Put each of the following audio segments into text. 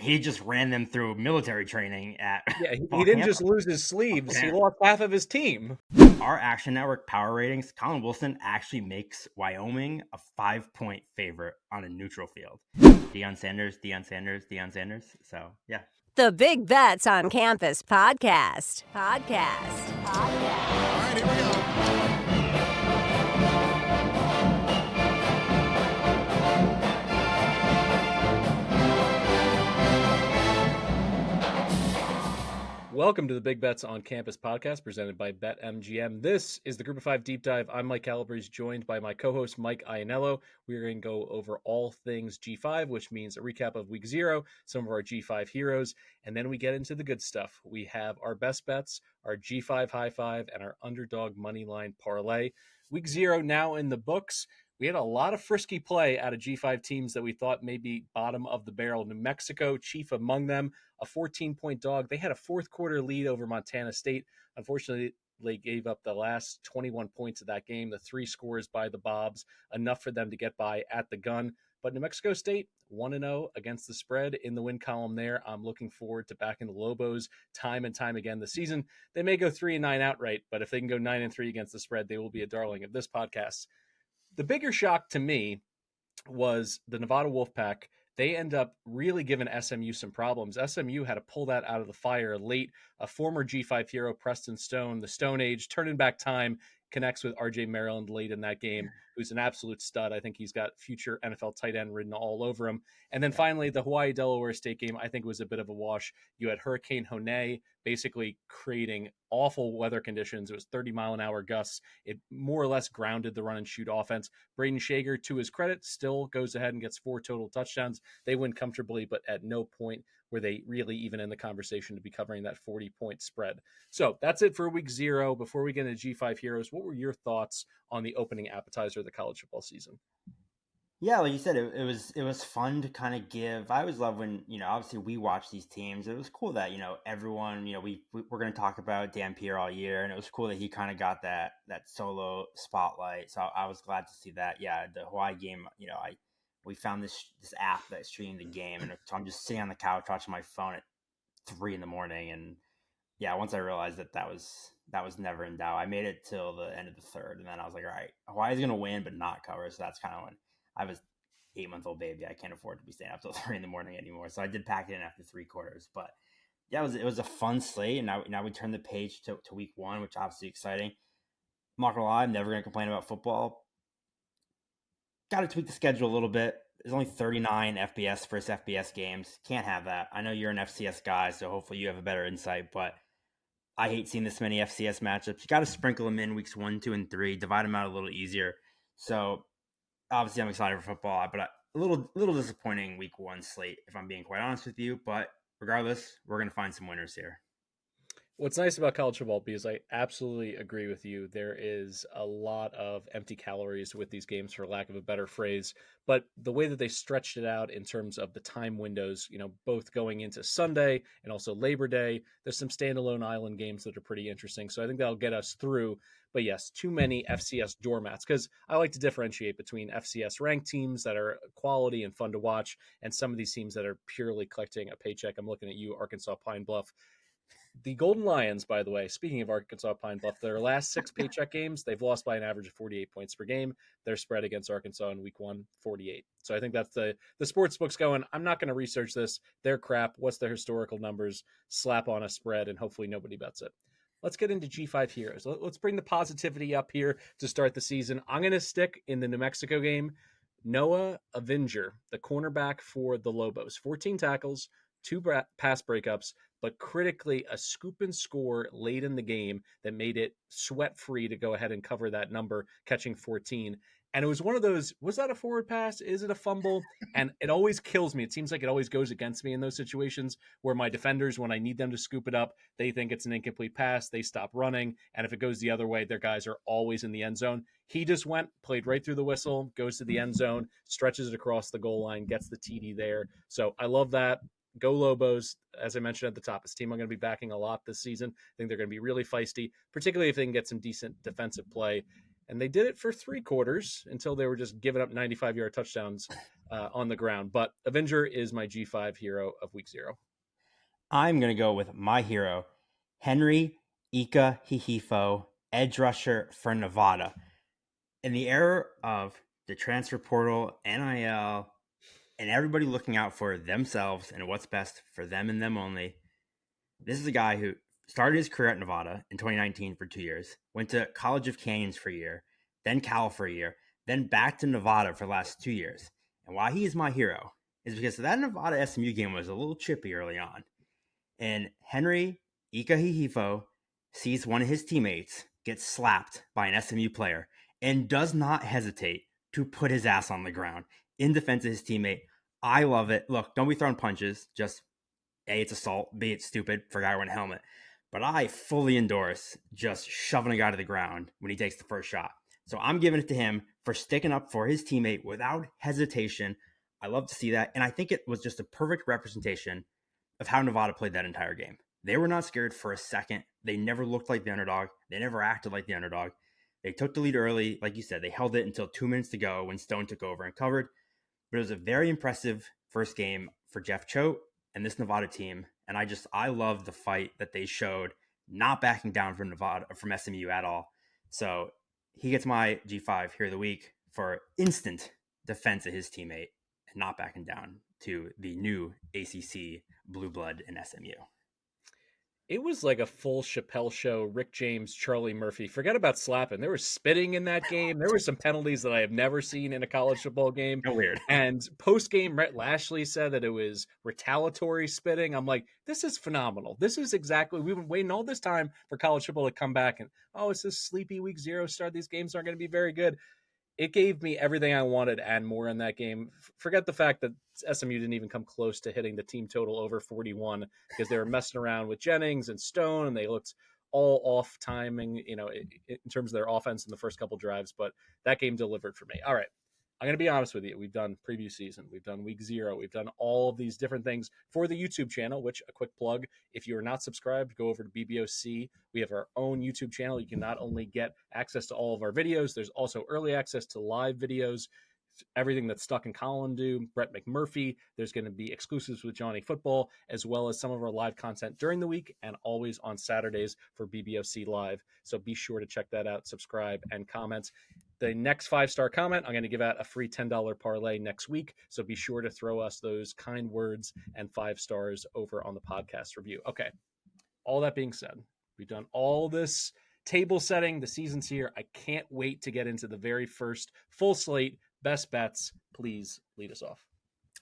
he just ran them through military training at he didn't just lose his sleeves. He lost half of his team. Our Action Network power ratings, Colin Wilson actually makes Wyoming a 5-point favorite on a neutral field. Deion Sanders. So, yeah. The Big Bets on Campus podcast. All right, here we go. Welcome to the Big Bets on Campus podcast presented by BetMGM. This is the Group of Five Deep Dive. I'm Mike Calabrese, joined by my co-host Mike Iannello. We are going to go over all things G5, which means a recap of Week 0, some of our G5 heroes, and then we get into the good stuff. We have our best bets, our G5 High Five, and our underdog moneyline parlay. Week 0 now in the books. We had a lot of frisky play out of G5 teams that we thought may be bottom of the barrel. New Mexico, chief among them, a 14-point dog. They had a fourth quarter lead over Montana State. Unfortunately, they gave up the last 21 points of that game, the 3 scores by the Bobs, enough for them to get by at the gun. But New Mexico State, 1-0 against the spread in the win column there. I'm looking forward to backing the Lobos time and time again this season. They may go 3-9 outright, but if they can go 9-3 against the spread, they will be a darling of this podcast. The bigger shock to me was the Nevada Wolfpack. They end up really giving SMU some problems. SMU had to pull that out of the fire late. A former G5 hero, Preston Stone, the Stone Age, turning back time, connects with RJ Maryland late in that game, who's an absolute stud. I think he's got future NFL tight end written all over him. And then finally, the Hawaii-Delaware State game, I think was a bit of a wash. You had Hurricane Hone basically creating awful weather conditions. It was 30-mile-an-hour gusts. It more or less grounded the run-and-shoot offense. Braden Shager, to his credit, still goes ahead and gets 4 total touchdowns. They win comfortably, but at no point were they really even in the conversation to be covering that 40-point spread. So that's it for Week 0. Before we get into G5 Heroes, what were your thoughts on the opening appetizer of the college football season? Yeah, like you said, it was fun to kind of give. I always love when, obviously we watch these teams. It was cool that, everyone, we're going to talk about Dan Pierre all year, and it was cool that he kind of got that solo spotlight. So I was glad to see that. Yeah, the Hawaii game, we found this app that's streaming the game, and so I'm just sitting on the couch watching my phone at 3 a.m, and yeah, once I realized that was never in doubt, I made it till the end of the third, and then I was like, all right, Hawaii's going to win but not cover. So that's kind of when I was 8-month-old baby. I can't afford to be staying up till 3 a.m. anymore. So I did pack it in after 3 quarters. But yeah, it was a fun slate. And now we turn the page to Week 1, which is obviously exciting. I'm not gonna lie, I'm never gonna complain about football. Got to tweak the schedule a little bit. There's only 39 FBS versus FBS games. Can't have that. I know you're an FCS guy, so hopefully you have a better insight. But I hate seeing this many FCS matchups. You got to sprinkle them in weeks 1, 2, and 3. Divide them out a little easier. So obviously, I'm excited for football, but a little disappointing Week 1 slate, if I'm being quite honest with you. But regardless, we're going to find some winners here. What's nice about college football, because I absolutely agree with you, there is a lot of empty calories with these games, for lack of a better phrase. But the way that they stretched it out in terms of the time windows, both going into Sunday and also Labor Day, there's some standalone island games that are pretty interesting. So I think that'll get us through. But yes, too many FCS doormats, because I like to differentiate between FCS ranked teams that are quality and fun to watch and some of these teams that are purely collecting a paycheck. I'm looking at you, Arkansas Pine Bluff. The Golden Lions, by the way, speaking of Arkansas Pine Bluff, their last 6 paycheck games, they've lost by an average of 48 points per game. Their spread against Arkansas in Week 1, 48. So I think that's the sports books going, I'm not going to research this. They're crap. What's their historical numbers? Slap on a spread, and hopefully nobody bets it. Let's get into G5 heroes. Let's bring the positivity up here to start the season. I'm going to stick in the New Mexico game. Noah Avenger, the cornerback for the Lobos. 14 tackles, 2 pass breakups, but critically a scoop and score late in the game that made it sweat-free to go ahead and cover that number, catching 14. And it was one of those, was that a forward pass? Is it a fumble? And it always kills me. It seems like it always goes against me in those situations where my defenders, when I need them to scoop it up, they think it's an incomplete pass. They stop running. And if it goes the other way, their guys are always in the end zone. He just played right through the whistle, goes to the end zone, stretches it across the goal line, gets the TD there. So I love that. Go Lobos. As I mentioned at the top, it's a team I'm going to be backing a lot this season. I think they're going to be really feisty, particularly if they can get some decent defensive play. And they did it for 3 quarters until they were just giving up 95-yard touchdowns on the ground. But Avenger is my G5 hero of week 0. I'm going to go with my hero, Henry Ika Hihifo, edge rusher for Nevada. In the era of the transfer portal, NIL, and everybody looking out for themselves and what's best for them and them only, this is a guy who started his career at Nevada in 2019 for 2 years, went to College of Canyons for a year, then Cal for a year, then back to Nevada for the last 2 years. And why he is my hero is because that Nevada SMU game was a little chippy early on. And Henry Ika Hihifo sees one of his teammates get slapped by an SMU player and does not hesitate to put his ass on the ground in defense of his teammate. I love it. Look, don't be throwing punches. Just A, it's assault. B, it's stupid for a guy wearing a helmet. But I fully endorse just shoving a guy to the ground when he takes the first shot. So I'm giving it to him for sticking up for his teammate without hesitation. I love to see that. And I think it was just a perfect representation of how Nevada played that entire game. They were not scared for a second. They never looked like the underdog. They never acted like the underdog. They took the lead early. Like you said, they held it until 2 minutes to go when Stone took over and covered. But it was a very impressive first game for Jeff Choate and this Nevada team. And I love the fight that they showed, not backing down from SMU at all. So he gets my G5 here of the week for instant defense of his teammate and not backing down to the new ACC blue blood in SMU. It was like a full Chappelle show, Rick James, Charlie Murphy. Forget about slapping. There was spitting in that game. There were some penalties that I have never seen in a college football game. So weird. And post-game, Rhett Lashley said that it was retaliatory spitting. I'm like, this is phenomenal. This is exactly, we've been waiting all this time for college football to come back. And, it's this sleepy week 0 start. These games aren't going to be very good. It gave me everything I wanted and more in that game. Forget the fact that SMU didn't even come close to hitting the team total over 41 because they were messing around with Jennings and Stone, and they looked all off timing, in terms of their offense in the first couple drives. But that game delivered for me. All right. I'm going to be honest with you. We've done preview season. We've done week 0. We've done all of these different things for the YouTube channel, which, a quick plug, if you are not subscribed, go over to BBOC. We have our own YouTube channel. You can not only get access to all of our videos, there's also early access to live videos, everything that Stuck and Colin do, Brett McMurphy. There's going to be exclusives with Johnny Football, as well as some of our live content during the week and always on Saturdays for BBOC Live. So be sure to check that out, subscribe, and comment. The next 5-star comment, I'm going to give out a free $10 parlay next week. So be sure to throw us those kind words and 5 stars over on the podcast review. Okay. All that being said, we've done all this table setting. The season's here. I can't wait to get into the very first full slate. Best bets. Please lead us off.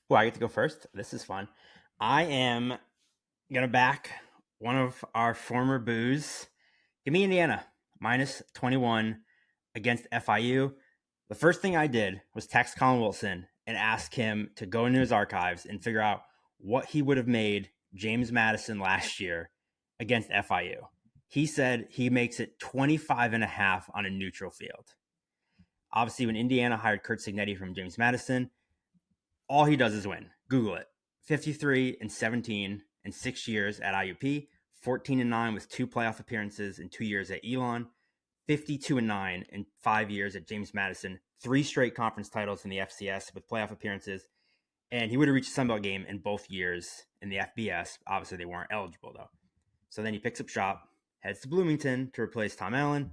Well, I get to go first. This is fun. I am going to back one of our former boos. Give me Indiana, minus 21 against FIU. The first thing I did was text Colin Wilson and ask him to go into his archives and figure out what he would have made James Madison last year against FIU. He said he makes it 25.5 on a neutral field. Obviously, when Indiana hired Kurt Signetti from James Madison, all he does is win. Google it. 53-17 in 6 years at IUP, 14-9 with 2 playoff appearances in 2 years at Elon, 52-9 in 5 years at James Madison, 3 straight conference titles in the FCS with playoff appearances, and he would have reached a Sun Belt game in both years in the FBS. Obviously, they weren't eligible, though. So then he picks up shop, heads to Bloomington to replace Tom Allen,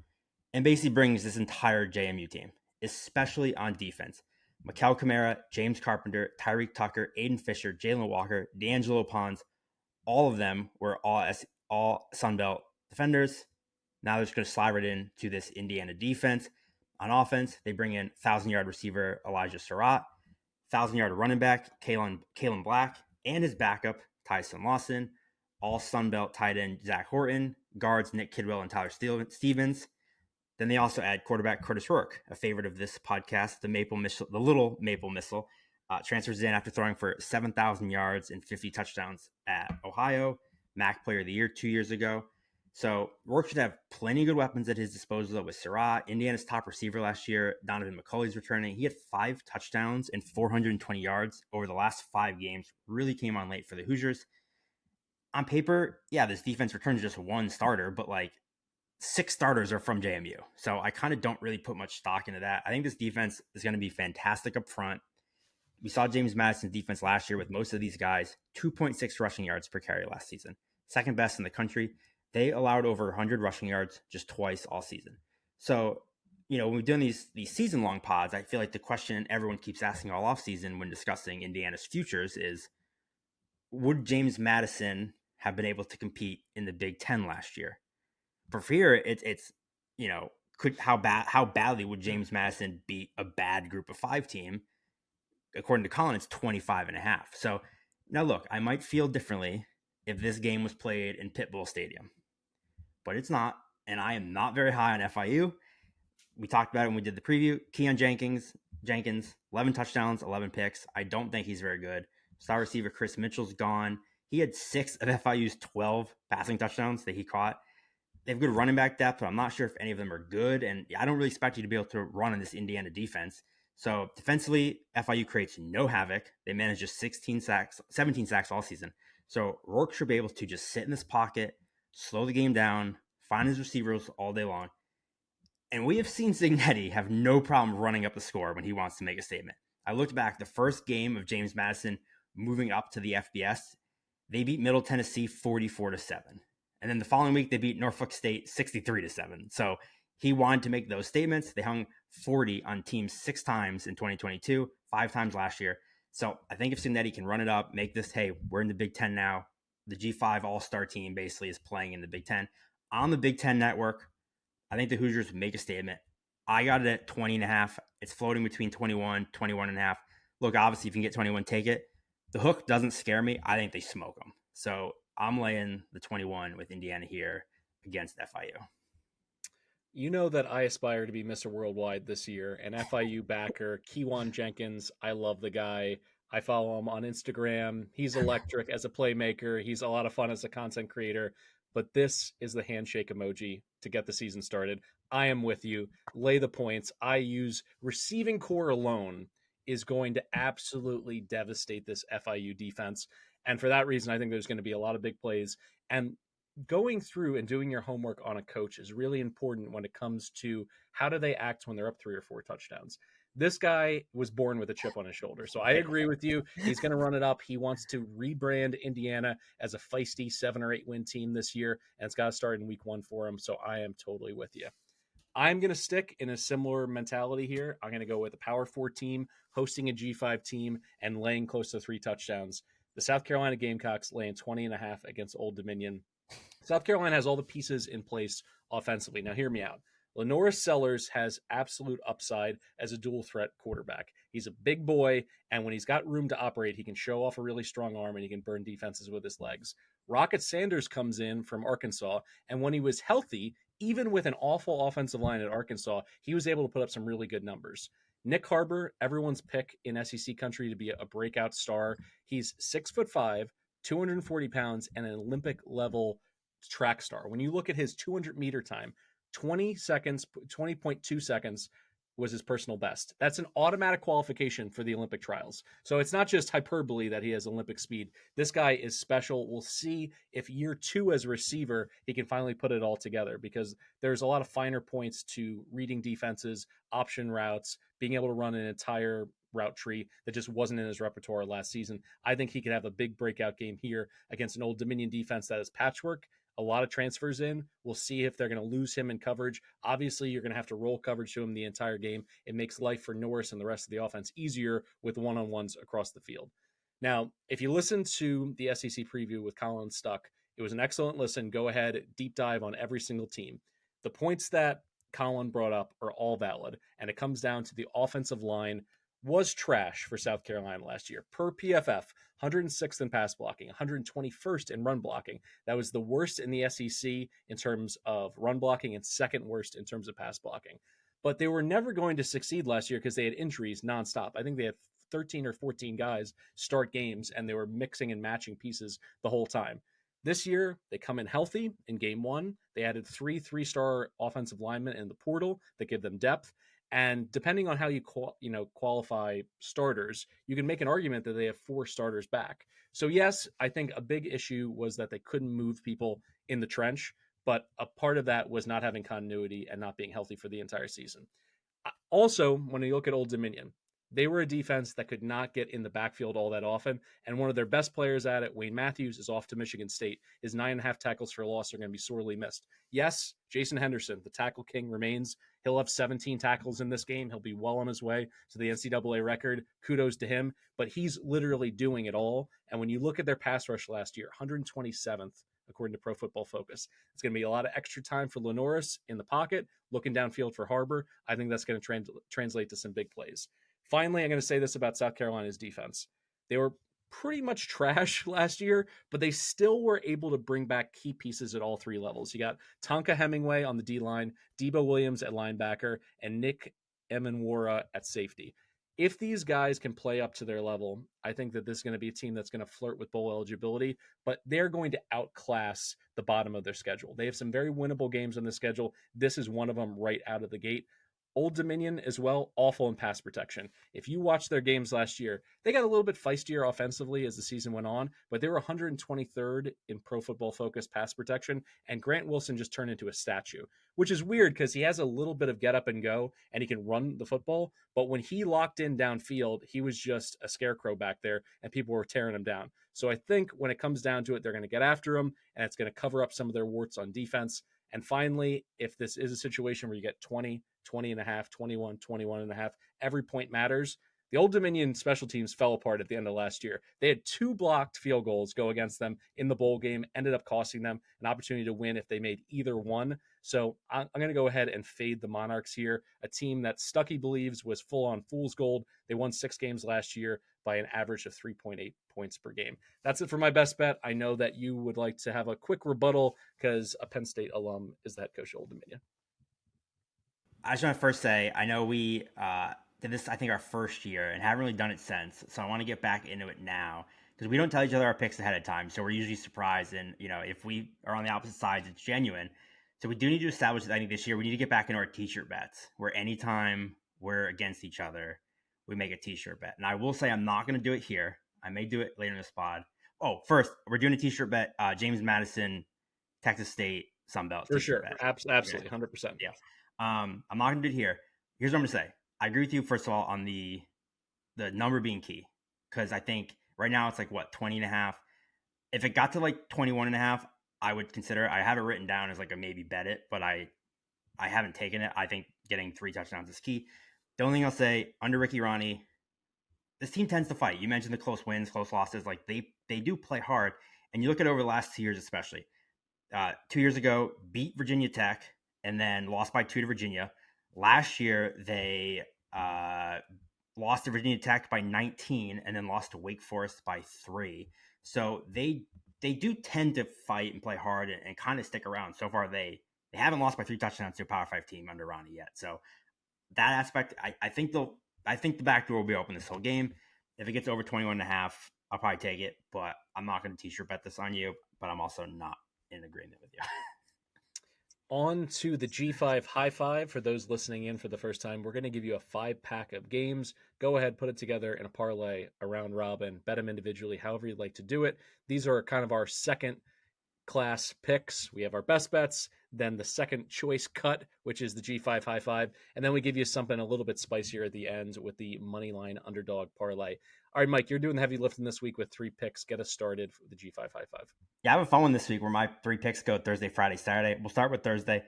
and basically brings this entire JMU team, especially on defense. Mikel Kamara, James Carpenter, Tyreek Tucker, Aiden Fisher, Jalen Walker, D'Angelo Pons, all of them were all Sun Belt defenders. Now they're just going to slide right into this Indiana defense. On offense, they bring in 1,000-yard receiver Elijah Surratt, 1,000-yard running back Kalen Black, and his backup Tyson Lawson, all Sun Belt tight end Zach Horton, guards Nick Kidwell and Tyler Stevens. Then they also add quarterback Curtis Rourke, a favorite of this podcast, the little Maple Missile, transfers in after throwing for 7,000 yards and 50 touchdowns at Ohio, MAC Player of the Year 2 years ago. So Rourke should have plenty of good weapons at his disposal with Surratt. Indiana's top receiver last year, Donovan McCulley's returning. He had 5 touchdowns and 420 yards over the last 5 games. Really came on late for the Hoosiers. On paper, yeah, this defense returns just 1 starter, but 6 starters are from JMU. So I kind of don't really put much stock into that. I think this defense is going to be fantastic up front. We saw James Madison's defense last year with most of these guys, 2.6 rushing yards per carry last season, second best in the country. They allowed over 100 rushing yards just twice all season. So, when we're doing these season-long pods, I feel like the question everyone keeps asking all offseason when discussing Indiana's futures is, would James Madison have been able to compete in the Big Ten last year? For here, it's how badly would James Madison beat a bad Group of 5 team? According to Colin, it's 25.5. So now look, I might feel differently if this game was played in Pitbull Stadium, but it's not, and I am not very high on FIU. We talked about it when we did the preview. Keon Jenkins, 11 touchdowns, 11 picks. I don't think he's very good. Star receiver Chris Mitchell's gone. He had 6 of FIU's 12 passing touchdowns that he caught. They have good running back depth, but I'm not sure if any of them are good. And I don't really expect you to be able to run on this Indiana defense. So defensively, FIU creates no havoc. They managed just 17 sacks all season. So Rourke should be able to just sit in this pocket, slow the game down, find his receivers all day long. And we have seen Cignetti have no problem running up the score when he wants to make a statement. I looked back, the first game of James Madison moving up to the FBS, they beat Middle Tennessee 44-7. And then the following week, they beat Norfolk State 63-7. So he wanted to make those statements. They hung 40 on teams 6 times in 2022, 5 times last year. So I think if Cignetti can run it up, make this, hey, we're in the Big Ten now. The G5 All-Star team basically is playing in the Big Ten. On the Big Ten network, I think the Hoosiers make a statement. I got it at 20.5. It's floating between 21, 21.5. Look, obviously, if you can get 21, take it. The hook doesn't scare me. I think they smoke them. So I'm laying the 21 with Indiana here against FIU. You know that I aspire to be Mr. Worldwide this year, an FIU backer, Keon Jenkins. I love the guy. I follow him on Instagram. He's electric as a playmaker. He's a lot of fun as a content creator. But this is the handshake emoji to get the season started. I am with you. Lay the points. I use receiving core alone is going to absolutely devastate this FIU defense. And for that reason, I think there's going to be a lot of big plays. And going through and doing your homework on a coach is really important when it comes to how do they act when they're up 3 or 4 touchdowns. This guy was born with a chip on his shoulder. So I agree with you. He's going to run it up. He wants to rebrand Indiana as a feisty 7 or 8 win team this year, and it's got to start in week 1 for him. So I am totally with you. I'm going to stick in a similar mentality here. I'm going to go with a Power 4 team hosting a G5 team and laying close to 3 touchdowns. The South Carolina Gamecocks laying 20.5 against Old Dominion. South Carolina has all the pieces in place offensively. Now, hear me out. Lenoris Sellers has absolute upside as a dual threat quarterback. He's a big boy, and when he's got room to operate, he can show off a really strong arm and he can burn defenses with his legs. Rocket Sanders comes in from Arkansas, and when he was healthy, even with an awful offensive line at Arkansas, he was able to put up some really good numbers. Nick Harbor, everyone's pick in SEC country to be a breakout star. He's 6'5", 240 pounds, and an Olympic level track star. When you look at his 200-meter time, 20.2 seconds was his personal best. That's an automatic qualification for the Olympic trials. So it's not just hyperbole that he has Olympic speed. This guy is special. We'll see if year 2 as a receiver, he can finally put it all together, because there's a lot of finer points to reading defenses, option routes, being able to run an entire route tree that just wasn't in his repertoire last season. I think he could have a big breakout game here against an Old Dominion defense that is patchwork. A lot of transfers in. We'll see if they're going to lose him in coverage. Obviously, you're going to have to roll coverage to him the entire game. It makes life for Norris and the rest of the offense easier with one-on-ones across the field. Now, if you listen to the SEC preview with Colin Stuck, it was an excellent listen. Go ahead, deep dive on every single team. The points that Colin brought up are all valid, and it comes down to the offensive line was trash for South Carolina last year. Per PFF, 106th in pass blocking, 121st in run blocking. That was the worst in the SEC in terms of run blocking and second worst in terms of pass blocking. But they were never going to succeed last year because they had injuries nonstop. I think they had 13 or 14 guys start games, and they were mixing and matching pieces the whole time. This year, they come in healthy in game 1. They added 3 3-star offensive linemen in the portal that give them depth. And depending on how you qualify starters, you can make an argument that they have 4 starters back. So yes, I think a big issue was that they couldn't move people in the trench, but a part of that was not having continuity and not being healthy for the entire season. Also, when you look at Old Dominion, they were a defense that could not get in the backfield all that often. And one of their best players at it, Wayne Matthews, is off to Michigan State. His 9.5 tackles for loss are going to be sorely missed. Yes, Jason Henderson, the tackle king, remains. He'll have 17 tackles in this game. He'll be well on his way to the NCAA record. Kudos to him. But he's literally doing it all. And when you look at their pass rush last year, 127th, according to Pro Football Focus. It's going to be a lot of extra time for Lenoris in the pocket, looking downfield for Harbor. I think that's going to translate to some big plays. Finally, I'm going to say this about South Carolina's defense. They were pretty much trash last year, but they still were able to bring back key pieces at all three levels. You got Tonka Hemingway on the D-line, Debo Williams at linebacker, and Nick Emenwara at safety. If these guys can play up to their level, I think that this is going to be a team that's going to flirt with bowl eligibility, but they're going to outclass the bottom of their schedule. They have some very winnable games on the schedule. This is one of them right out of the gate. Old Dominion as well, awful in pass protection. If you watch their games last year, they got a little bit feistier offensively as the season went on, but they were 123rd in Pro Football Focus pass protection, and Grant Wilson just turned into a statue, which is weird because he has a little bit of get up and go, and he can run the football, but when he locked in downfield, he was just a scarecrow back there, and people were tearing him down. So I think when it comes down to it, they're going to get after him, and it's going to cover up some of their warts on defense. And finally, if this is a situation where you get 20, 20 and a half, 21, 21 and a half, every point matters. The Old Dominion special teams fell apart at the end of last year. They had 2 blocked field goals go against them in the bowl game, ended up costing them an opportunity to win if they made either one. So I'm going to go ahead and fade the Monarchs here, a team that Stuckey believes was full on fool's gold. They won 6 games last year by an average of 3.8 points per game. That's it for my best bet. I know that you would like to have a quick rebuttal because a Penn State alum is the head coach of Old Dominion. I just want to first say, I know we did this, I think, our first year and haven't really done it since. So I want to get back into it now because we don't tell each other our picks ahead of time. So we're usually surprised. And, if we are on the opposite sides, it's genuine. So we do need to establish that I think this year we need to get back into our t-shirt bets where anytime we're against each other, we make a t-shirt bet. And I will say I'm not going to do it here. I may do it later in the pod. Oh, first, we're doing a t-shirt bet. James Madison, Texas State, Sunbelt. For sure. Bet. Absolutely. 100%. Yeah. I'm not going to do it here. Here's what I'm going to say. I agree with you, first of all, on the number being key. Because I think right now it's like, 20 and a half. If it got to like 21 and a half, I would consider it. I have it written down as like a maybe bet it, but I haven't taken it. I think getting 3 touchdowns is key. The only thing I'll say, under Ricky Ronnie, this team tends to fight. You mentioned the close wins, close losses. Like they do play hard. And you look at over the last 2 years especially. 2 years ago, beat Virginia Tech and then lost by 2 to Virginia. Last year, they lost to Virginia Tech by 19 and then lost to Wake Forest by 3. So they do tend to fight and play hard and kind of stick around. So far, they haven't lost by 3 touchdowns to a Power 5 team under Ronnie yet. So that aspect, I think the back door will be open this whole game. If it gets over 21 and a half, I'll probably take it, but I'm not going to t-shirt bet this on you, but I'm also not in agreement with you. On to the G5 High Five. For those listening in for the first time, we're going to give you a 5-pack of games. Go ahead, put it together in a parlay, a round robin, bet them individually, however you'd like to do it. These are kind of our second class picks. We have our best bets, then the second choice cut, which is the G5 High Five, and then we give you something a little bit spicier at the end with the Moneyline Underdog Parlay. All right, Mike, you're doing the heavy lifting this week with 3 picks. Get us started for the G5 High Five. Yeah, I have a fun one this week where my 3 picks go Thursday, Friday, Saturday. We'll start with Thursday.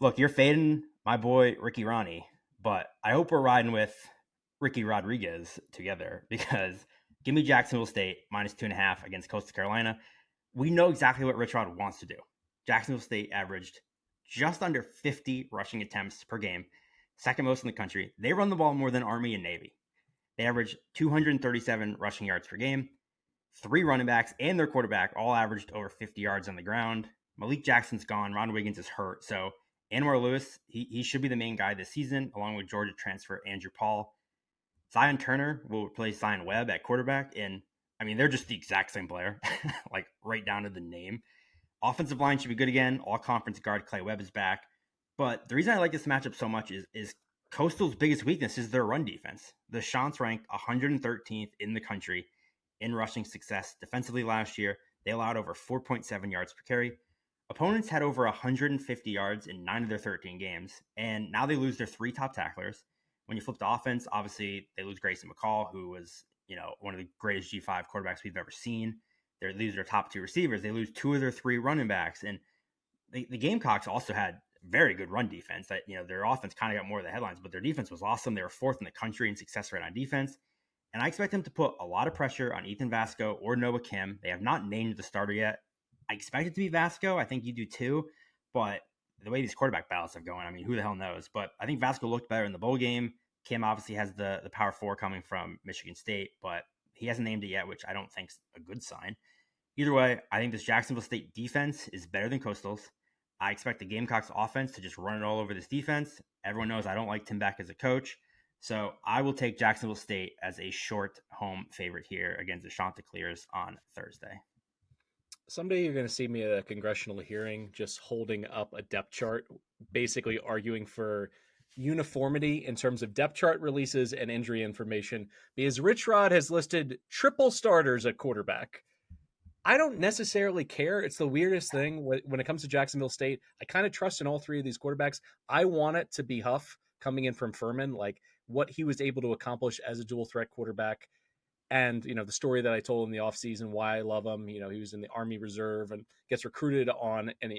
Look, you're fading my boy Ricky Ronnie, but I hope we're riding with Ricky Rodriguez together because give me Jacksonville State minus 2.5 against Coastal Carolina. We know exactly what Rich Rod wants to do. Jacksonville State averaged just under 50 rushing attempts per game, second most in the country. They run the ball more than Army and Navy. They average 237 rushing yards per game. 3 running backs and their quarterback all averaged over 50 yards on the ground. Malik Jackson's gone. Ron Wiggins is hurt. So Anwar Lewis, he should be the main guy this season, along with Georgia transfer Andrew Paul. Zion Turner will replace Zion Webb at quarterback. And, I mean, they're just the exact same player, like right down to the name. Offensive line should be good again. All-conference guard Clay Webb is back. But the reason I like this matchup so much is Coastal's biggest weakness is their run defense. The Chants ranked 113th in the country in rushing success. Defensively last year, they allowed over 4.7 yards per carry. Opponents had over 150 yards in 9 of their 13 games, and now they lose their 3 top tacklers. When you flip to offense, obviously they lose Grayson McCall, who was, one of the greatest G5 quarterbacks we've ever seen. They lose their top 2 receivers. They lose 2 of their 3 running backs, and the Gamecocks also had very good run defense. That their offense kind of got more of the headlines, but their defense was awesome. They were 4th in the country in success rate on defense. And I expect them to put a lot of pressure on Ethan Vasco or Noah Kim. They have not named the starter yet. I expect it to be Vasco. I think you do too. But the way these quarterback battles have going, I mean, who the hell knows? But I think Vasco looked better in the bowl game. Kim obviously has the Power 4 coming from Michigan State, but he hasn't named it yet, which I don't think is a good sign. Either way, I think this Jacksonville State defense is better than Coastal's. I expect the Gamecocks offense to just run it all over this defense. Everyone knows I don't like Tim Beck as a coach. So I will take Jacksonville State as a short home favorite here against the Chanticleers on Thursday. Someday you're going to see me at a congressional hearing just holding up a depth chart, basically arguing for uniformity in terms of depth chart releases and injury information, because Rich Rod has listed triple starters at quarterback. I don't necessarily care. It's the weirdest thing when it comes to Jacksonville State. I kind of trust in all 3 of these quarterbacks. I want it to be Huff coming in from Furman, like what he was able to accomplish as a dual threat quarterback. And, the story that I told in the offseason, why I love him, he was in the Army Reserve and gets recruited on an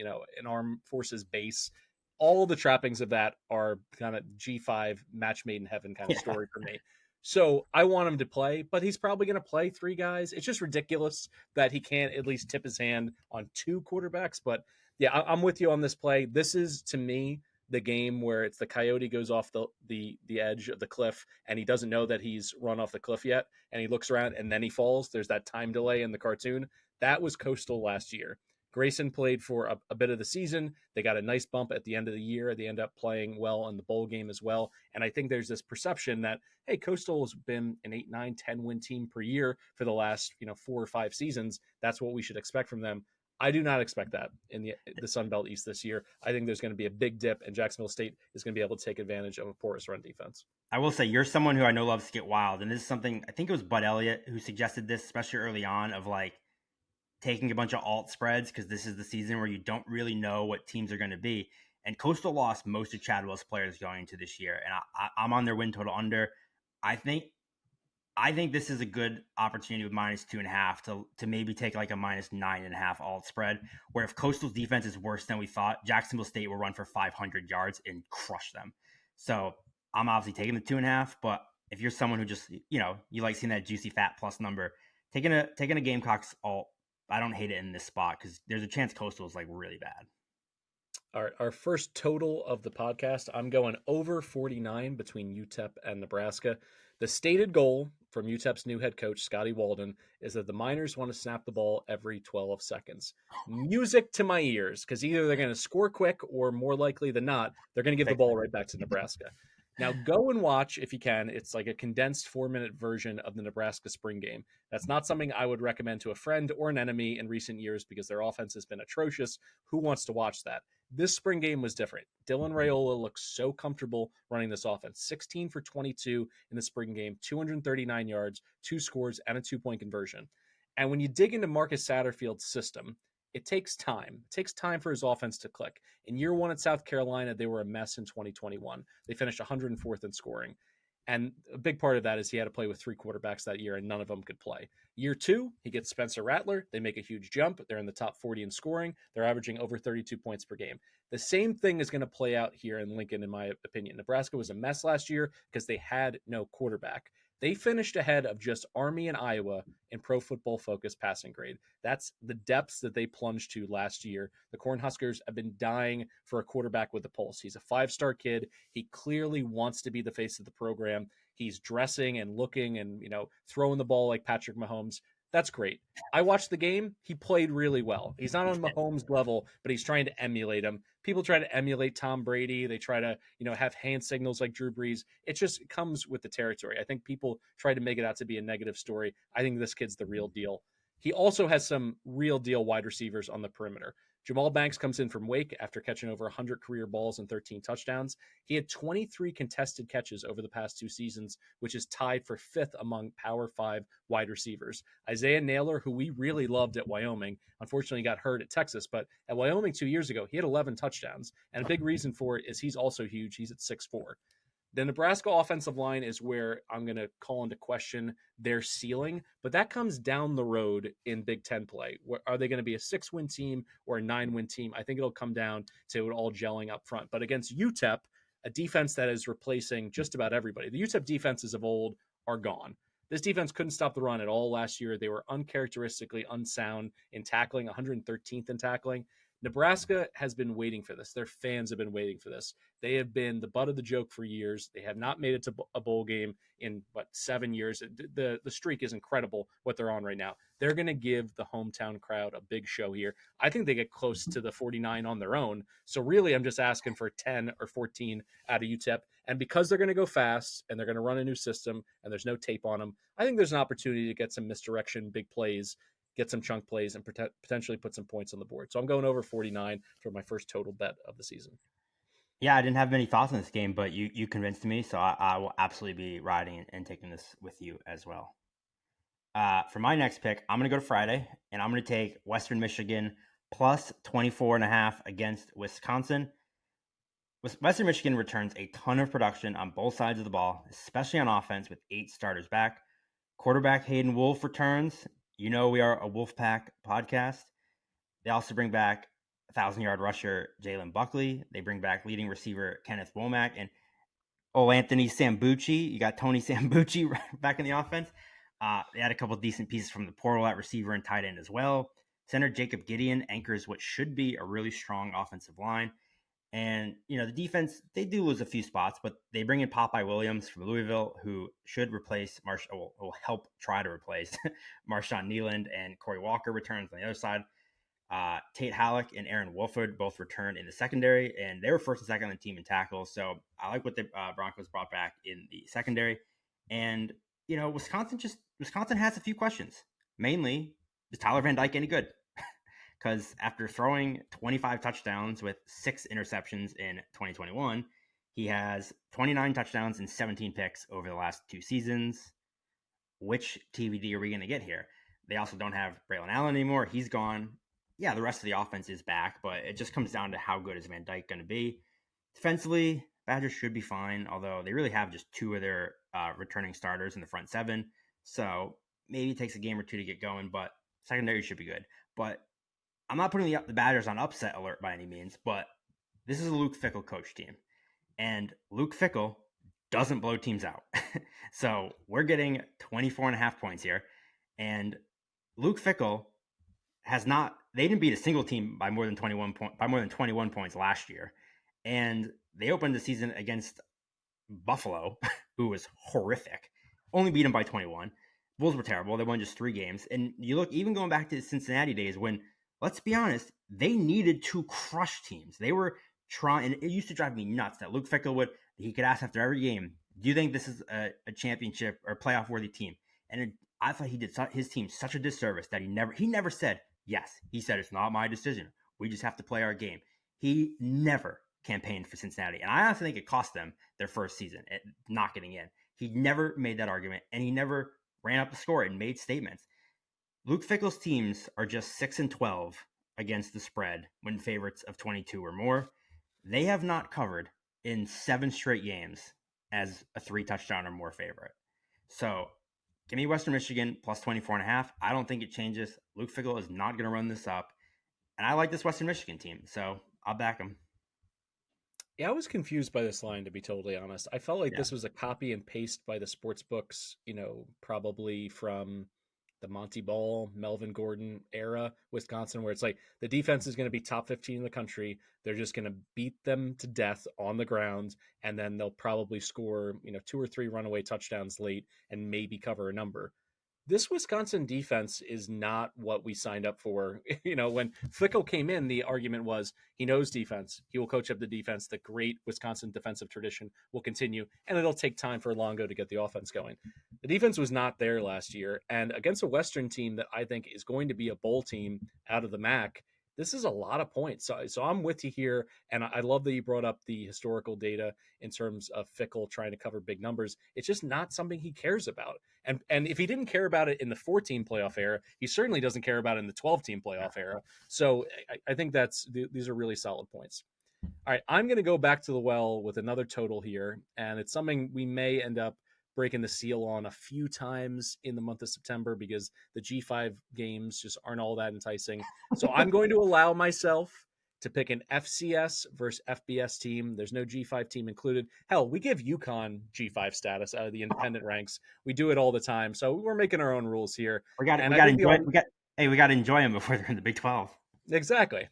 armed forces base. All the trappings of that are kind of G5 match made in heaven kind of story for me. So I want him to play, but he's probably going to play 3 guys. It's just ridiculous that he can't at least tip his hand on 2 quarterbacks. But yeah, I'm with you on this play. This is, to me, the game where it's the coyote goes off the edge of the cliff and he doesn't know that he's run off the cliff yet. And he looks around and then he falls. There's that time delay in the cartoon. That was Coastal last year. Grayson played for a bit of the season. They got a nice bump at the end of the year. They end up playing well in the bowl game as well. And I think there's this perception that, hey, Coastal has been an 8, 9, 10 win team per year for the last 4 or 5 seasons. That's what we should expect from them. I do not expect that in the Sun Belt East this year. I think there's going to be a big dip, and Jacksonville State is going to be able to take advantage of a porous run defense. I will say, you're someone who I know loves to get wild, and this is something, I think it was Bud Elliott who suggested this, especially early on, of like taking a bunch of alt spreads because this is the season where you don't really know what teams are going to be. And Coastal lost most of Chadwell's players going into this year, and I'm on their win total under. I think this is a good opportunity with -2.5 to maybe take like a -9.5 alt spread, where if Coastal's defense is worse than we thought, Jacksonville State will run for 500 yards and crush them. So I'm obviously taking the 2.5, but if you're someone who just, you like seeing that juicy fat plus number, taking a Gamecocks alt, I don't hate it in this spot because there's a chance Coastal is like really bad. All right, our first total of the podcast, I'm going over 49 between UTEP and Nebraska. The stated goal from UTEP's new head coach, Scotty Walden, is that the Miners want to snap the ball every 12 seconds. Music to my ears, because either they're going to score quick or more likely than not, they're going to give the ball right back to Nebraska. Now, go and watch if you can. It's like a condensed 4-minute version of the Nebraska spring game. That's not something I would recommend to a friend or an enemy in recent years because their offense has been atrocious. Who wants to watch that? This spring game was different. Dylan Raiola looks so comfortable running this offense. 16 for 22 in the spring game, 239 yards, 2 scores, and a 2-point conversion. And when you dig into Marcus Satterfield's system, it takes time. It takes time for his offense to click. In year 1 at South Carolina, they were a mess in 2021. They finished 104th in scoring. And a big part of that is he had to play with 3 quarterbacks that year, and none of them could play. Year 2, he gets Spencer Rattler. They make a huge jump. They're in the top 40 in scoring. They're averaging over 32 points per game. The same thing is going to play out here in Lincoln, in my opinion. Nebraska was a mess last year because they had no quarterback. They finished ahead of just Army and Iowa in Pro Football Focus passing grade. That's the depths that they plunged to last year. The Cornhuskers have been dying for a quarterback with a pulse. He's a 5-star kid. He clearly wants to be the face of the program. He's dressing and looking and, throwing the ball like Patrick Mahomes. That's great. I watched the game. He played really well. He's not on Mahomes' level, but he's trying to emulate him. People try to emulate Tom Brady. They try to, have hand signals like Drew Brees. It just comes with the territory. I think people try to make it out to be a negative story. I think this kid's the real deal. He also has some real deal wide receivers on the perimeter. Jamal Banks comes in from Wake after catching over 100 career balls and 13 touchdowns. He had 23 contested catches over the past 2 seasons, which is tied for 5th among Power 5 wide receivers. Isaiah Naylor, who we really loved at Wyoming, unfortunately got hurt at Texas, but at Wyoming 2 years ago, he had 11 touchdowns. And a big reason for it is he's also huge. He's at 6'4". The Nebraska offensive line is where I'm going to call into question their ceiling, but that comes down the road in Big Ten play. Are they going to be a 6-win team or a 9-win team? I think it'll come down to it all gelling up front. But against UTEP, a defense that is replacing just about everybody, the UTEP defenses of old are gone. This defense couldn't stop the run at all last year. They were uncharacteristically unsound in tackling, 113th in tackling. Nebraska has been waiting for this. Their fans have been waiting for this. They have been the butt of the joke for years. They have not made it to a bowl game in, 7 years. The streak is incredible what they're on right now. They're going to give the hometown crowd a big show here. I think they get close to the 49 on their own. So really, I'm just asking for 10 or 14 out of UTEP. And because they're going to go fast and they're going to run a new system and there's no tape on them, I think there's an opportunity to get some misdirection, big plays, get some chunk plays, and potentially put some points on the board. So I'm going over 49 for my first total bet of the season. Yeah, I didn't have many thoughts on this game, but you convinced me, so I will absolutely be riding and taking this with you as well. For my next pick, I'm going to go to Friday, and I'm going to take Western Michigan plus 24.5 against Wisconsin. Western Michigan returns a ton of production on both sides of the ball, especially on offense with 8 starters back. Quarterback Hayden Wolf returns. You know we are a Wolfpack podcast. They also bring back 1,000-yard rusher Jalen Buckley. They bring back leading receiver Kenneth Womack. And Anthony Sambucci. You got Tony Sambucci back in the offense. They had a couple decent pieces from the portal at receiver and tight end as well. Center Jacob Gideon anchors what should be a really strong offensive line. And, the defense, they do lose a few spots, but they bring in Popeye Williams from Louisville, who should replace will help try to replace Marshawn Nealand, and Corey Walker returns on the other side. Tate Halleck and Aaron Wolford both returned in the secondary, and they were first and second on the team in tackles. So I like what the Broncos brought back in the secondary. And, Wisconsin has a few questions. Mainly, is Tyler Van Dyke any good? Because after throwing 25 touchdowns with 6 interceptions in 2021, he has 29 touchdowns and 17 picks over the last 2 seasons. Which TVD are we going to get here? They also don't have Braylon Allen anymore. He's gone. Yeah, the rest of the offense is back, but it just comes down to how good is Van Dyke going to be. Defensively, Badgers should be fine, although they really have just 2 of their returning starters in the front 7. So maybe it takes a game or 2 to get going, but secondary should be good. But I'm not putting the Badgers on upset alert by any means, but this is a Luke Fickell coach team. And Luke Fickell doesn't blow teams out. So we're getting 24.5 points here. And Luke Fickell they didn't beat a single team by more than 21 points last year. And they opened the season against Buffalo, who was horrific. Only beat them by 21. Bulls were terrible. They won just 3 games. And you look, even going back to the Cincinnati days when, let's be honest, they needed to crush teams. They were trying, and it used to drive me nuts that Luke Fickell he could ask after every game, do you think this is a championship or playoff worthy team? And I thought he did his team such a disservice that he never said yes. He said, it's not my decision. We just have to play our game. He never campaigned for Cincinnati. And I honestly think it cost them their first season at not getting in. He never made that argument, and he never ran up the score and made statements. Luke Fickell's teams are just 6-12 against the spread when favorites of 22 or more. They have not covered in 7 straight games as a 3-touchdown or more favorite. So give me Western Michigan plus 24.5. I don't think it changes. Luke Fickell is not going to run this up. And I like this Western Michigan team, so I'll back them. Yeah, I was confused by this line, to be totally honest. I felt like this was a copy and paste by the sports books, probably from the Monty Ball, Melvin Gordon era, Wisconsin, where it's like the defense is going to be top 15 in the country. They're just going to beat them to death on the ground, and then they'll probably score, 2 or 3 runaway touchdowns late and maybe cover a number. This Wisconsin defense is not what we signed up for. When Fickell came in, the argument was he knows defense. He will coach up the defense. The great Wisconsin defensive tradition will continue, and it'll take time for Longo to get the offense going. The defense was not there last year, and against a Western team that I think is going to be a bowl team out of the MAC, This is a lot of points. So I'm with you here. And I love that you brought up the historical data in terms of Fickle trying to cover big numbers. It's just not something he cares about. And if he didn't care about it in the 14 playoff era, he certainly doesn't care about it in the 12-team playoff era. So I think these are really solid points. All right, I'm going to go back to the well with another total here, and it's something we may end up breaking the seal on a few times in the month of September because the G5 games just aren't all that enticing. So I'm going to allow myself to pick an FCS versus FBS team. There's no G5 team included. Hell, we give UConn G5 status out of the independent ranks. We do it all the time. So we're making our own rules here. We got to enjoy them before they're in the Big 12. Exactly.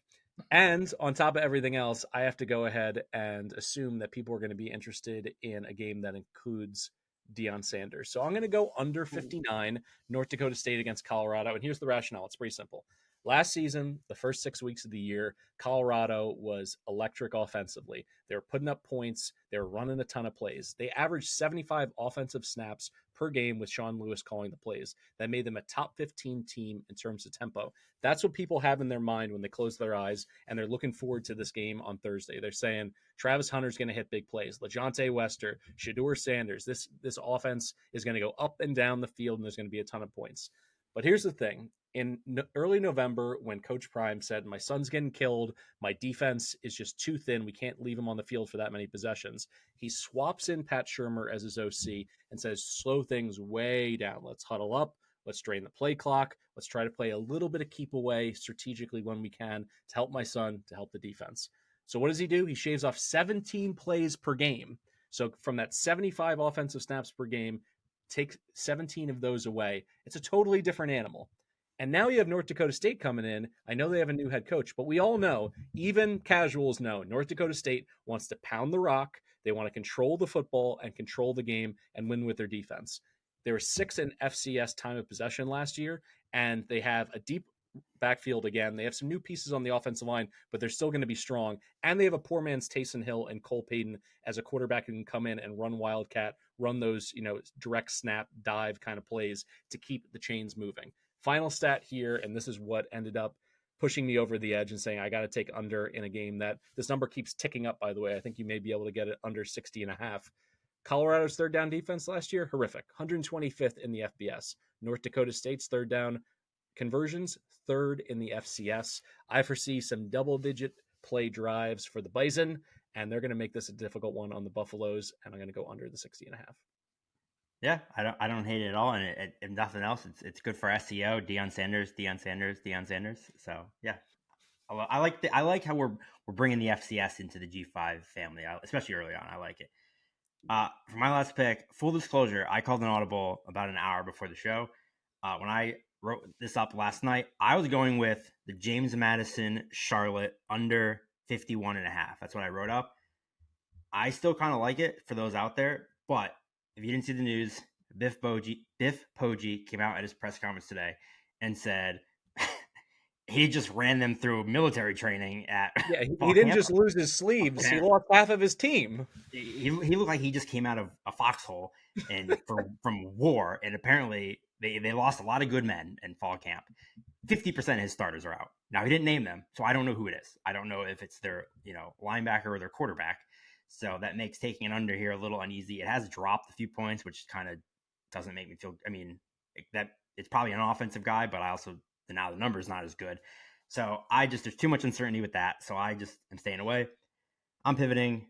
And on top of everything else, I have to go ahead and assume that people are going to be interested in a game that includes Deion Sanders. So I'm going to go under 59, North Dakota State against Colorado. And here's the rationale. It's pretty simple. Last season, the first 6 weeks of the year, Colorado was electric offensively. They were putting up points. They were running a ton of plays. They averaged 75 offensive snaps per game with Sean Lewis calling the plays. That made them a top 15 team in terms of tempo. That's what people have in their mind when they close their eyes, and they're looking forward to this game on Thursday. They're saying Travis Hunter's going to hit big plays. LaJohntay Wester, Shedeur Sanders. This offense is going to go up and down the field, and there's going to be a ton of points. But here's the thing. In early November, when Coach Prime said, my son's getting killed, my defense is just too thin, we can't leave him on the field for that many possessions, he swaps in Pat Shurmur as his OC and says, slow things way down. Let's huddle up. Let's drain the play clock. Let's try to play a little bit of keep away strategically when we can to help my son, to help the defense. So what does he do? He shaves off 17 plays per game. So from that 75 offensive snaps per game, take 17 of those away. It's a totally different animal. And now you have North Dakota State coming in. I know they have a new head coach, but we all know, even casuals know, North Dakota State wants to pound the rock. They want to control the football and control the game and win with their defense. They were 6th in FCS time of possession last year, and they have a deep backfield again. They have some new pieces on the offensive line, but they're still going to be strong. And they have a poor man's Taysom Hill and Cole Payton as a quarterback who can come in and run wildcat, run those, direct snap dive kind of plays to keep the chains moving. Final stat here, and this is what ended up pushing me over the edge and saying I got to take under in a game that this number keeps ticking up, by the way. I think you may be able to get it under 60.5. Colorado's third down defense last year, horrific. 125th in the FBS. North Dakota State's third down conversions, third in the FCS. I foresee some double-digit play drives for the Bison, and they're going to make this a difficult one on the Buffaloes, and I'm going to go under the 60.5. Yeah, I don't hate it at all, and if nothing else, it's good for SEO. Deion Sanders. So yeah, I like how we're bringing the FCS into the G5 family, especially early on. I like it. For my last pick, full disclosure, I called an audible about an hour before the show. When I wrote this up last night, I was going with the James Madison Charlotte under 51.5. That's what I wrote up. I still kind of like it for those out there, but if you didn't see the news, Biff Poggi came out at his press conference today and said he just ran them through military training at. Yeah, he didn't just lose his sleeves; he lost half of his team. He looked like he just came out of a foxhole and from war, and apparently they lost a lot of good men in fall camp. 50% of his starters are out. Now he didn't name them, so I don't know who it is. I don't know if it's their linebacker or their quarterback. So that makes taking it under here a little uneasy. It has dropped a few points, which kind of doesn't make me feel. I mean, that it's probably an offensive guy, but I also now the number is not as good. So there's too much uncertainty with that. So I just am staying away. I'm pivoting.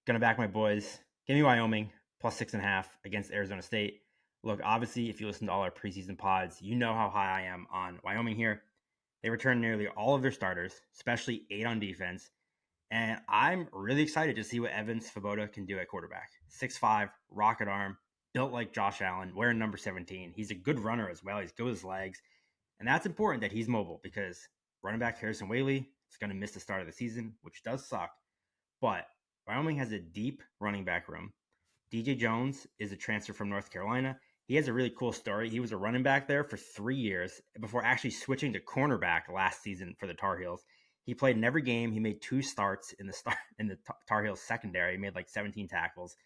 Gonna back my boys. Give me Wyoming plus 6.5 against Arizona State. Look, obviously, if you listen to all our preseason pods, you know how high I am on Wyoming here. They returned nearly all of their starters, especially 8 on defense. And I'm really excited to see what Evan Svoboda can do at quarterback. 6'5", rocket arm, built like Josh Allen, wearing number 17. He's a good runner as well. He's good with his legs. And that's important that he's mobile because running back Harrison Whaley is going to miss the start of the season, which does suck. But Wyoming has a deep running back room. DJ Jones is a transfer from North Carolina. He has a really cool story. He was a running back there for 3 years before actually switching to cornerback last season for the Tar Heels. He played in every game. He made 2 starts in the Tar Heels secondary. He made like 17 tackles.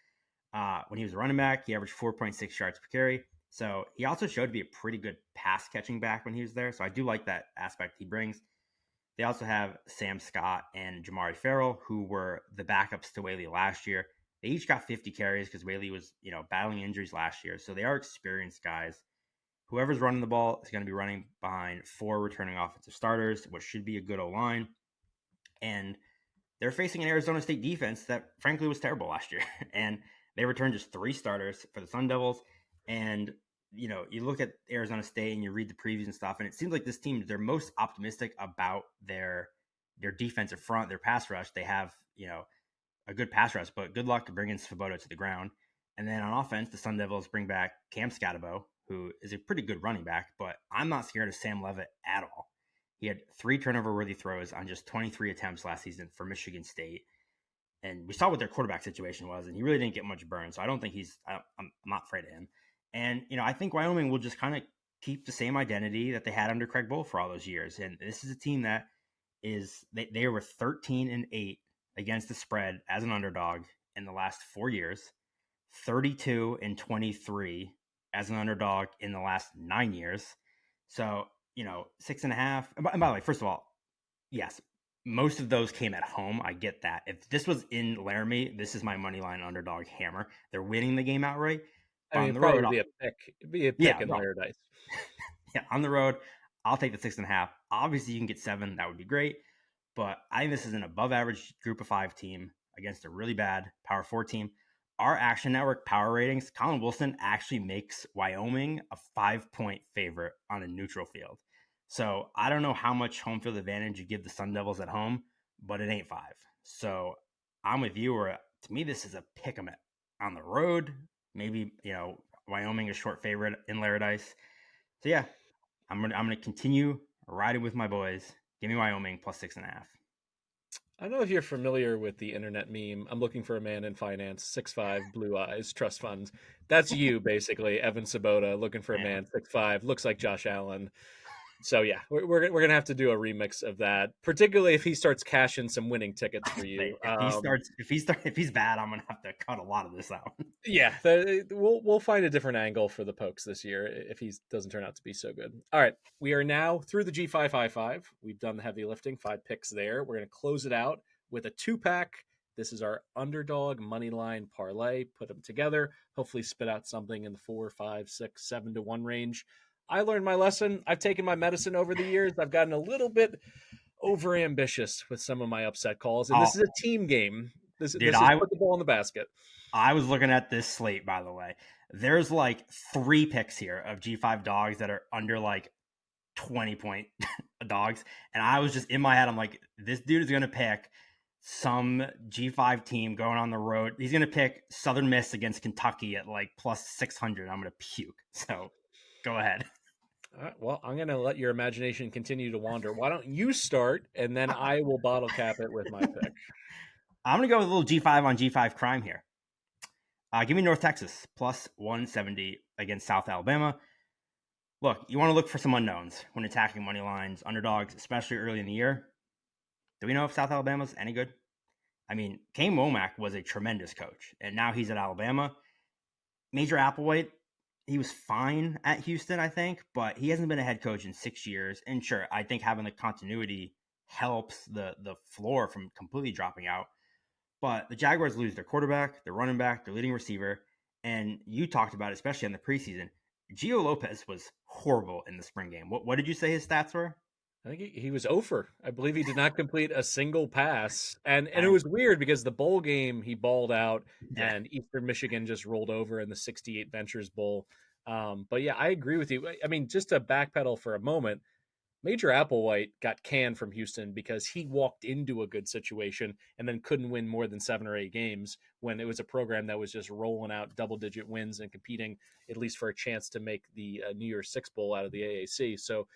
When he was a running back, he averaged 4.6 yards per carry. So he also showed to be a pretty good pass catching back when he was there. So I do like that aspect he brings. They also have Sam Scott and Jamari Farrell, who were the backups to Whaley last year. They each got 50 carries because Whaley was, battling injuries last year. So they are experienced guys. Whoever's running the ball is going to be running behind 4 returning offensive starters, which should be a good O-line. And they're facing an Arizona State defense that, frankly, was terrible last year. And they returned just 3 starters for the Sun Devils. And, you look at Arizona State and you read the previews and stuff, and it seems like this team, they're most optimistic about their defensive front, their pass rush. They have, a good pass rush, but good luck bringing Svoboda to the ground. And then on offense, the Sun Devils bring back Cam Scatabo, who is a pretty good running back, but I'm not scared of Sam Levitt at all. He had 3 turnover-worthy throws on just 23 attempts last season for Michigan State. And we saw what their quarterback situation was, and he really didn't get much burn. So I don't think I'm not afraid of him. And, I think Wyoming will just kind of keep the same identity that they had under Craig Bowl for all those years. And this is a team that they were 13-8 against the spread as an underdog in the last 4 years, 32-23 as an underdog in the last 9 years. So, 6.5. And by the way, first of all, yes, most of those came at home. I get that. If this was in Laramie, this is my money line underdog hammer. They're winning the game outright. I mean, on the probably road, be a pick in Paradise. Yeah, on the road, I'll take the 6.5. Obviously, you can get 7. That would be great. But I think this is an above-average Group of 5 team against a really bad Power 4 team. Our Action Network power ratings, Colin Wilson actually makes Wyoming a 5-point favorite on a neutral field. So I don't know how much home field advantage you give the Sun Devils at home, but it ain't 5. So I'm with you. Or to me, this is a pick 'em on the road. Maybe, Wyoming a short favorite in Paradise. So yeah, I'm gonna continue riding with my boys. Give me Wyoming plus 6.5. I don't know if you're familiar with the internet meme. I'm looking for a man in finance, 6'5", blue eyes, trust funds. That's you, basically, Evan Svoboda, looking for a man, 6'5", looks like Josh Allen. So yeah, we're gonna have to do a remix of that, particularly if he starts cashing some winning tickets for you. If he's bad, I'm gonna have to cut a lot of this out. Yeah, we'll find a different angle for the Pokes this year if he doesn't turn out to be so good. All right, we are now through the G5 High Five. We've done the heavy lifting, 5 picks there. We're gonna close it out with a 2-pack. This is our underdog money line parlay. Put them together. Hopefully, spit out something in the 4, 5, 6, 7 to 1 range. I learned my lesson. I've taken my medicine over the years. I've gotten a little bit over ambitious with some of my upset calls, and this is a team game. This is put the ball in the basket. I was looking at this slate, by the way. There's like 3 picks here of G5 dogs that are under like 20-point dogs, and I was just in my head. I'm like, this dude is going to pick some G5 team going on the road. He's going to pick Southern Miss against Kentucky at like plus 600. I'm going to puke. So go ahead. All right, well, I'm going to let your imagination continue to wander. Why don't you start, and then I will bottle cap it with my pick. I'm going to go with a little G5 on G5 crime here. Give me North Texas, plus 170 against South Alabama. Look, you want to look for some unknowns when attacking money lines, underdogs, especially early in the year. Do we know if South Alabama's any good? I mean, Kane Womack was a tremendous coach, and now he's at Alabama. Major Applewhite, he was fine at Houston, I think, but he hasn't been a head coach in 6 years. And sure, I think having the continuity helps the floor from completely dropping out. But the Jaguars lose their quarterback, their running back, their leading receiver. And you talked about it, especially in the preseason. Gio Lopez was horrible in the spring game. What did you say his stats were? I think he was 0 I believe he did not complete a single pass. And it was weird because the bowl game, he balled out, and Eastern Michigan just rolled over in the 68 Ventures Bowl. But yeah, I agree with you. I mean, just to backpedal for a moment, Major Applewhite got canned from Houston because he walked into a good situation and then couldn't win more than 7 or 8 games when it was a program that was just rolling out double-digit wins and competing at least for a chance to make the New Year's Six Bowl out of the AAC. So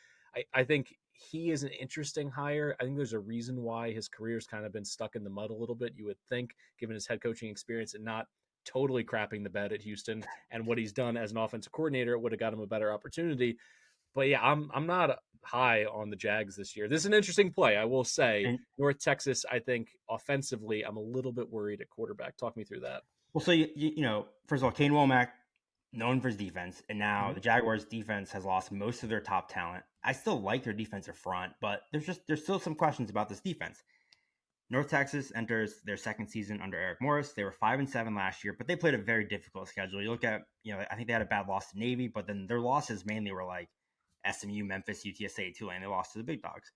I think he is an interesting hire. I think there's a reason why his career's kind of been stuck in the mud a little bit, you would think, given his head coaching experience and not totally crapping the bed at Houston. And what he's done as an offensive coordinator would have got him a better opportunity. But yeah, I'm not high on the Jags this year. This is an interesting play, I will say. North Texas, I think offensively, I'm a little bit worried at quarterback. Talk me through that. Well, so you know, first of all, Kane Womack, known for his defense, and now the Jaguars' defense has lost most of their top talent I still like their defensive front, but there's still some questions about this defense. North Texas enters their second season under Eric Morris. They were 5-7 last year, but they played a very difficult schedule. You look at, I think they had a bad loss to Navy, but then their losses mainly were like SMU, Memphis, UTSA, Tulane. They lost to the big dogs.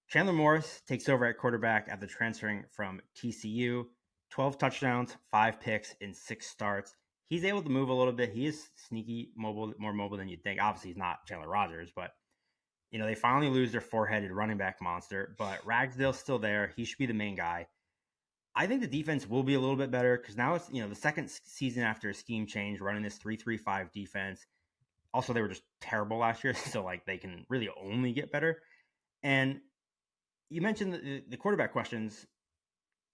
Chandler Morris takes over at quarterback after transferring from TCU. 12 touchdowns, 5 picks in 6 starts. He's able to move a little bit. He is sneaky, mobile, more mobile than you'd think. Obviously, he's not Chandler Rogers, but they finally lose their 4-headed running back monster, but Ragsdale's still there. He should be the main guy. I think the defense will be a little bit better because now it's, the second season after a scheme change, running this 3-3-5 defense. Also, they were just terrible last year, so like they can really only get better. And you mentioned the quarterback questions.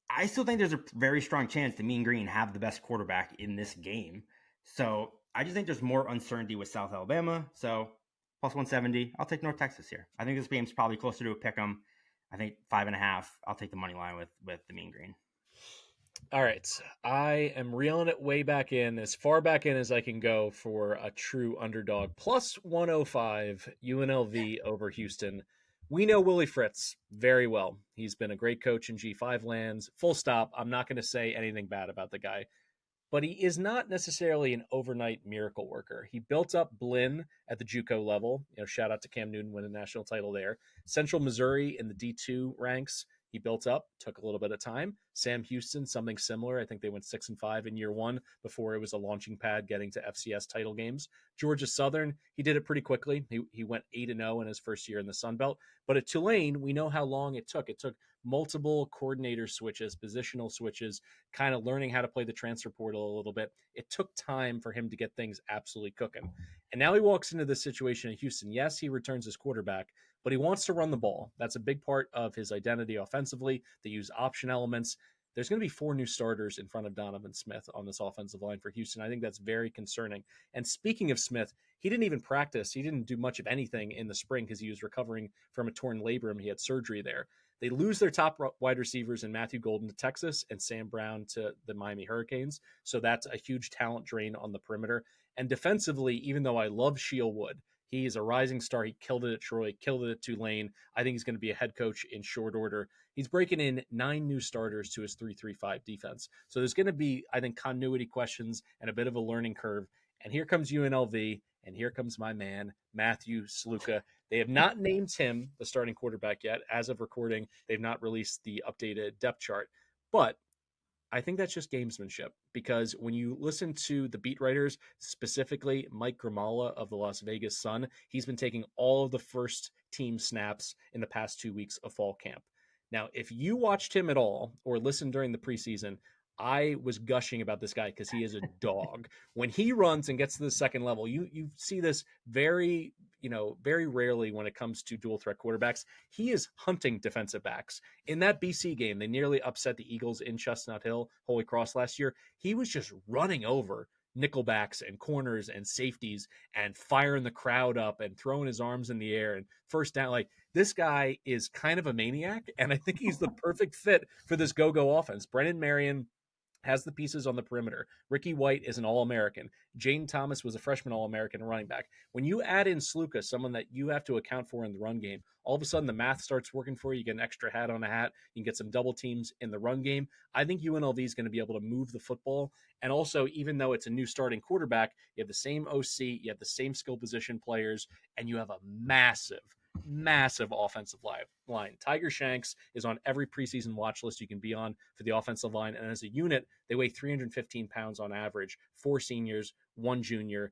I still think there's a very strong chance that Mean Green have the best quarterback in this game. So I just think there's more uncertainty with South Alabama. So plus 170. I'll take North Texas here. I think this game's probably closer to a pick 'em. I think 5.5. I'll take the money line with the Mean Green. All right. I am reeling it way back in, as far back in as I can go for a true underdog. Plus 105 UNLV over Houston. We know Willie Fritz very well. He's been a great coach in G5 lands. Full stop. I'm not going to say anything bad about the guy. But he is not necessarily an overnight miracle worker. He built up Blinn at the JUCO level. Shout out to Cam Newton winning a national title there. Central Missouri in the D2 ranks. He built up, took a little bit of time. Sam Houston, something similar. I think they went 6-5 in year one before it was a launching pad getting to FCS title games. Georgia Southern, he did it pretty quickly. He went 8-0 in his first year in the Sun Belt. But at Tulane, we know how long it took. It took multiple coordinator switches, positional switches, kind of learning how to play the transfer portal a little bit. It took time for him to get things absolutely cooking. And now he walks into this situation in Houston. Yes, he returns his quarterback, but he wants to run the ball. That's a big part of his identity offensively. They use option elements. There's going to be 4 new starters in front of Donovan Smith on this offensive line for Houston. I think that's very concerning. And speaking of Smith, he didn't even practice. He didn't do much of anything in the spring because he was recovering from a torn labrum. He had surgery there. They lose their top wide receivers in Matthew Golden to Texas and Sam Brown to the Miami Hurricanes. So that's a huge talent drain on the perimeter. And defensively, even though I love Shielwood, he is a rising star. He killed it at Troy, killed it at Tulane. I think he's going to be a head coach in short order. He's breaking in 9 new starters to his 3-3-5 defense. So there's going to be, I think, continuity questions and a bit of a learning curve. And here comes UNLV, and here comes my man, Matthew Sluka. They have not named him the starting quarterback yet. As of recording, they've not released the updated depth chart. But I think that's just gamesmanship, because when you listen to the beat writers, specifically Mike Grimala of the Las Vegas Sun, he's been taking all of the first team snaps in the past 2 weeks of fall camp. Now, if you watched him at all or listened during the preseason, I was gushing about this guy because he is a dog. When he runs and gets to the second level, you see this very rarely when it comes to dual threat quarterbacks. He is hunting defensive backs. In that BC game, they nearly upset the Eagles in Chestnut Hill, Holy Cross last year. He was just running over nickelbacks and corners and safeties and firing the crowd up and throwing his arms in the air and first down. Like, this guy is kind of a maniac, and I think he's the perfect fit for this go-go offense. Brennan Marion has the pieces on the perimeter. Ricky White is an All-American. Jane Thomas was a freshman All-American running back. When you add in Sluka, someone that you have to account for in the run game, all of a sudden the math starts working for you. You get an extra hat on a hat. You can get some double teams in the run game. I think UNLV is going to be able to move the football. And also, even though it's a new starting quarterback, you have the same OC, you have the same skill position players, and you have a massive offensive line. Tiger Shanks is on every preseason watch list you can be on for the offensive line. And as a unit, they weigh 315 pounds on average, 4 seniors, 1 junior.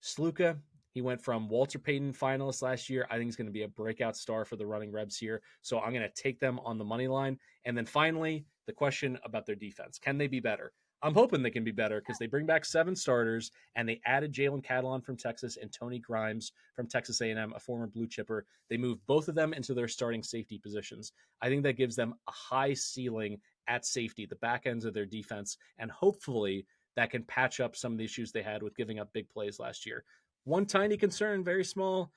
Sluka, he went from Walter Payton finalist last year. I think he's going to be a breakout star for the running Rebs here. So I'm going to take them on the money line. And then finally, the question about their defense. Can they be better? I'm hoping they can be better because they bring back 7 starters and they added Jalen Catalon from Texas and Tony Grimes from Texas A&M, a former blue chipper. They moved both of them into their starting safety positions. I think that gives them a high ceiling at safety, the back ends of their defense, and hopefully that can patch up some of the issues they had with giving up big plays last year. One tiny concern, very small,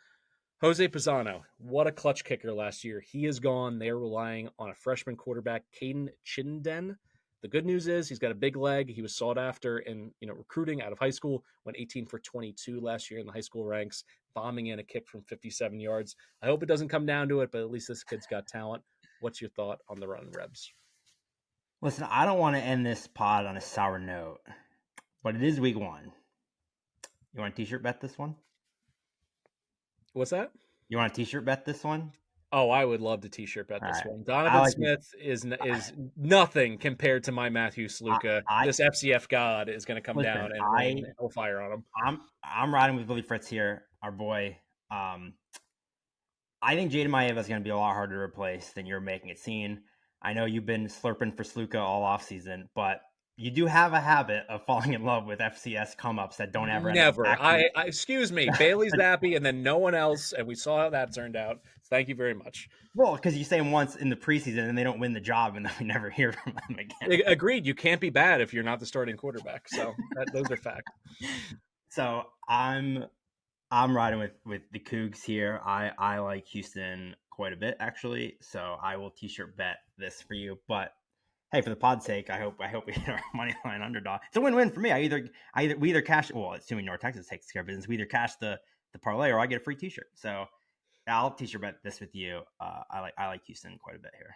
Jose Pisano. What a clutch kicker last year. He is gone. They're relying on a freshman quarterback, Caden Chinden. The good news is he's got a big leg. He was sought after in recruiting out of high school, went 18 for 22 last year in the high school ranks. bombing in a kick from 57 yards. I hope it doesn't come down to it, but at least this kid's got talent. What's your thought on the Running Rebs? Listen, I don't want to end this pod on a sour note, but it is week 1. You want a t-shirt bet this one? What's that? You want a t-shirt bet this one? Oh, I would love to t-shirt bet this right. one. Donovan Smith is nothing compared to my Matthew Sluka. This FCF god is going to come down and rain hellfire on him. I'm riding with Billy Fritz here, our boy. I think Jaden Maeva is going to be a lot harder to replace than you're making it seem. I know you've been slurping for Sluka all offseason, but you do have a habit of falling in love with FCS come-ups that don't ever Never. I excuse me, Bailey Zappi and then no one else, and we saw how that turned out. Thank you very much. Well, because you say them once in the preseason and they don't win the job, and then we never hear from them again. Agreed. You can't be bad if you're not the starting quarterback. So those are facts. So I'm riding with the Cougs here. I like Houston quite a bit, actually. So I will t-shirt bet this for you. But hey, for the pod's sake, I hope we hit our money line underdog. It's a win-win for me. We either cash, well, assuming North Texas takes care of business, we either cash the parlay or I get a free t-shirt. So I'll t-shirt bet this with you. I like Houston quite a bit here.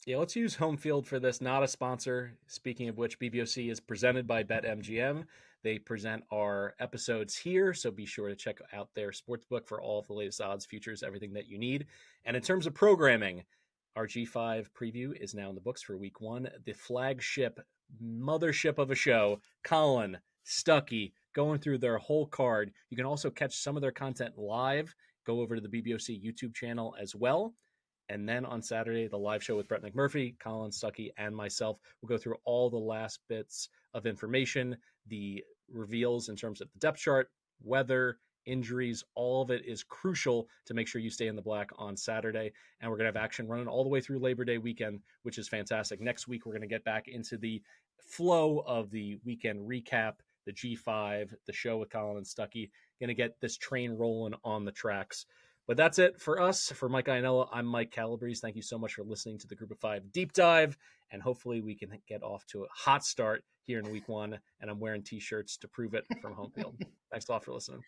Yeah, let's use home field for this. Not a sponsor. Speaking of which, BBOC is presented by BetMGM. They present our episodes here, so be sure to check out their sportsbook for all of the latest odds, futures, everything that you need. And in terms of programming, our G5 preview is now in the books for week 1. The flagship mothership of a show, Colin, Stuckey, going through their whole card. You can also catch some of their content live. Go over to the BBOC YouTube channel as well. And then on Saturday, the live show with Brett McMurphy, Colin, Stuckey, and myself will go through all the last bits of information, the reveals in terms of the depth chart, weather, injuries. All of it is crucial to make sure you stay in the black on Saturday. And we're going to have action running all the way through Labor Day weekend, which is fantastic. Next week, we're going to get back into the flow of the weekend recap, the G5, the show with Colin and Stuckey. Going to get this train rolling on the tracks. But that's it for us. For Mike Iannello, I'm Mike Calabrese. Thank you so much for listening to the Group of 5 Deep Dive. And hopefully we can get off to a hot start here in week 1. And I'm wearing T-shirts to prove it from home field. Thanks a lot for listening.